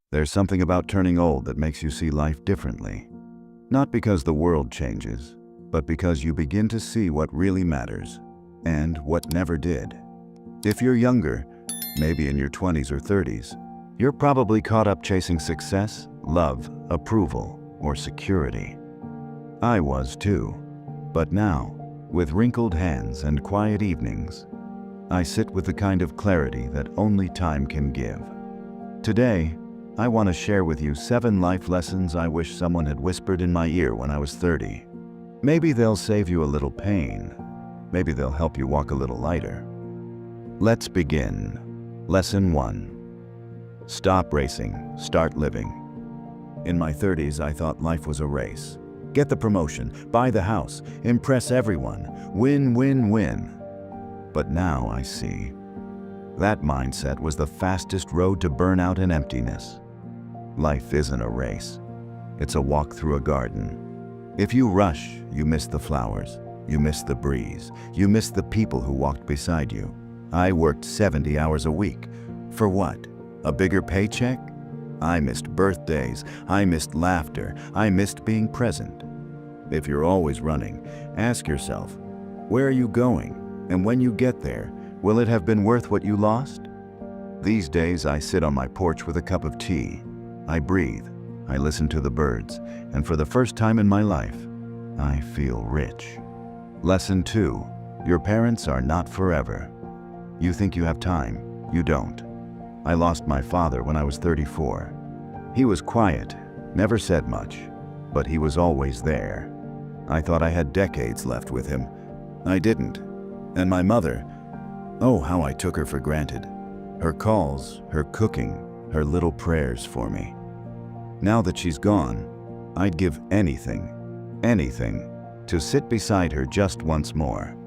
There's something about turning old that makes you see life differently. Not because the world changes, but because you begin to see what really matters and what never did. If you're younger, maybe in your 20s or 30s, you're probably caught up chasing success, love, approval, or security. I was too. But now, with wrinkled hands and quiet evenings, I sit with the kind of clarity that only time can give. Today, I want to share with you 7 life lessons I wish someone had whispered in my ear when I was 30. Maybe they'll save you a little pain. Maybe they'll help you walk a little lighter. Let's begin. Lesson 1. Stop racing, start living. In my 30s, I thought life was a race. Get the promotion, buy the house, impress everyone, win, win, win. But now I see. That mindset was the fastest road to burnout and emptiness. Life isn't a race. It's a walk through a garden. If you rush, you miss the flowers, you miss the breeze, you miss the people who walked beside you. I worked 70 hours a week. For what? A bigger paycheck? I missed birthdays, I missed laughter, I missed being present. If you're always running, ask yourself, where are you going? And when you get there, will it have been worth what you lost? These days, I sit on my porch with a cup of tea. I breathe, I listen to the birds, and for the first time in my life, I feel rich. Lesson 2. Your parents are not forever. You think you have time, you don't. I lost my father when I was 34. He was quiet, never said much, but he was always there. I thought I had decades left with him. I didn't. And my mother, oh, how I took her for granted. Her calls, her cooking, her little prayers for me. Now that she's gone, I'd give anything, to sit beside her just once more.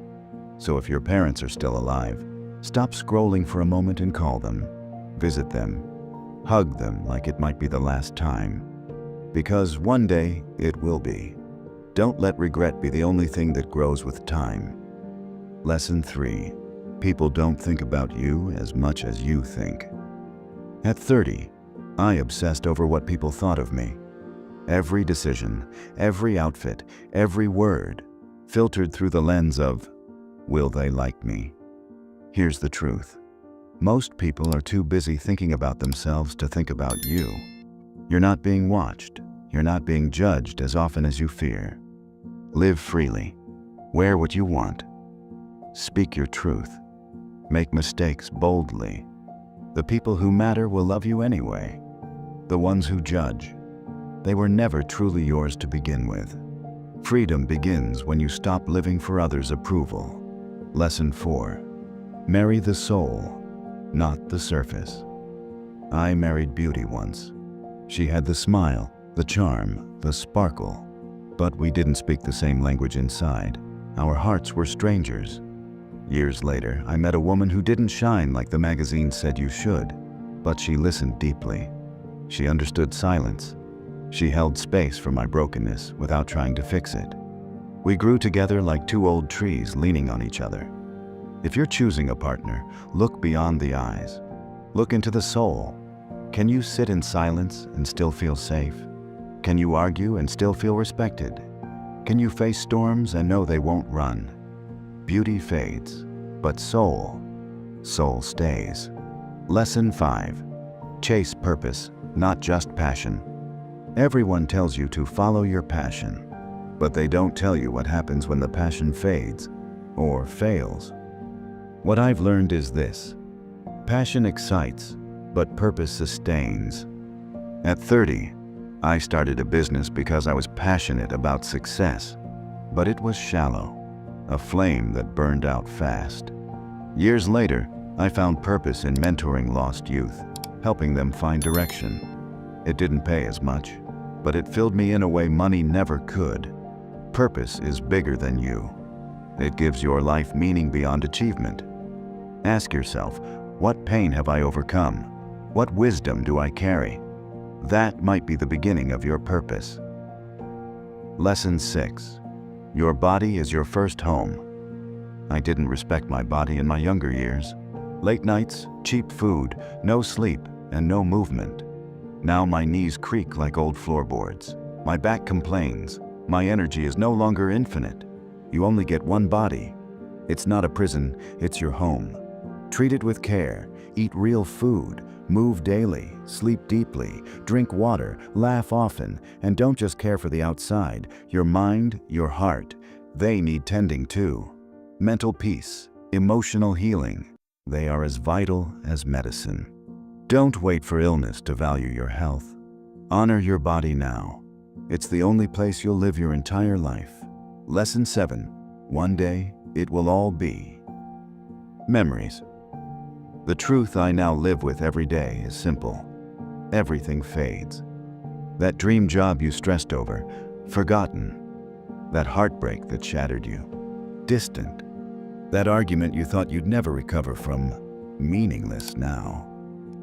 So if your parents are still alive, stop scrolling for a moment and call them. Visit them. Hug them like it might be the last time. Because one day it will be. Don't let regret be the only thing that grows with time. Lesson 3. People don't think about you as much as you think. At 30, I obsessed over what people thought of me. Every decision, every outfit, every word, filtered through the lens of, will they like me? Here's the truth. Most people are too busy thinking about themselves to think about you. You're not being watched. You're not being judged as often as you fear. Live freely. Wear what you want. Speak your truth. Make mistakes boldly. The people who matter will love you anyway. The ones who judge, they were never truly yours to begin with. Freedom begins when you stop living for others' approval. Lesson 4. Marry the soul, not the surface. I married beauty once. She had the smile, the charm, the sparkle, but we didn't speak the same language inside. Our hearts were strangers. Years later, I met a woman who didn't shine like the magazine said you should, but she listened deeply. She understood silence. She held space for my brokenness without trying to fix it. We grew together like 2 old trees leaning on each other. If you're choosing a partner, look beyond the eyes. Look into the soul. Can you sit in silence and still feel safe? Can you argue and still feel respected? Can you face storms and know they won't run? Beauty fades, but soul stays. Lesson 5. Chase purpose, not just passion. Everyone tells you to follow your passion, but they don't tell you what happens when the passion fades or fails. What I've learned is this: passion excites, but purpose sustains. At 30, I started a business because I was passionate about success, but it was shallow, a flame that burned out fast. Years later, I found purpose in mentoring lost youth, helping them find direction. It didn't pay as much, but it filled me in a way money never could. Purpose is bigger than you. It gives your life meaning beyond achievement. Ask yourself, what pain have I overcome? What wisdom do I carry? That might be the beginning of your purpose. Lesson 6. Your body is your first home. I didn't respect my body in my younger years. Late nights, cheap food, no sleep, and no movement. Now my knees creak like old floorboards. My back complains. My energy is no longer infinite. You only get one body. It's not a prison, it's your home. Treat it with care. Eat real food. Move daily. Sleep deeply. Drink water. Laugh often. And don't just care for the outside. Your mind, your heart. They need tending too. Mental peace. Emotional healing. They are as vital as medicine. Don't wait for illness to value your health. Honor your body now. It's the only place you'll live your entire life. Lesson 7. One day, it will all be. Memories. The truth I now live with every day is simple. Everything fades. That dream job you stressed over, forgotten. That heartbreak that shattered you, distant. That argument you thought you'd never recover from, meaningless now.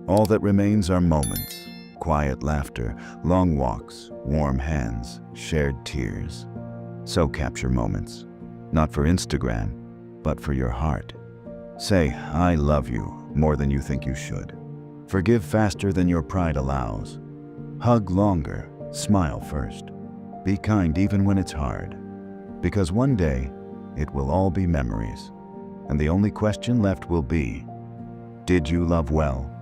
All that remains are moments, quiet laughter, long walks, warm hands, shared tears. So capture moments, not for Instagram, but for your heart. Say, I love you more than you think you should. Forgive faster than your pride allows. Hug longer, smile first. Be kind even when it's hard. Because one day, it will all be memories. And the only question left will be, did you love well?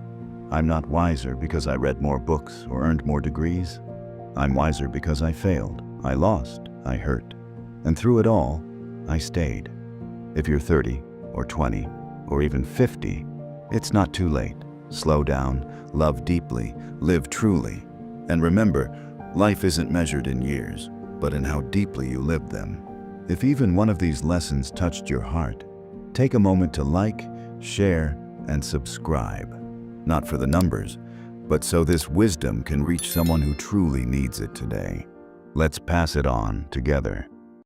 I'm not wiser because I read more books or earned more degrees. I'm wiser because I failed, I lost, I hurt. And through it all, I stayed. If you're 30 or 20 or even 50, it's not too late. Slow down, love deeply, live truly. And remember, life isn't measured in years, but in how deeply you live them. If even one of these lessons touched your heart, take a moment to like, share, and subscribe. Not for the numbers, but so this wisdom can reach someone who truly needs it today. Let's pass it on together.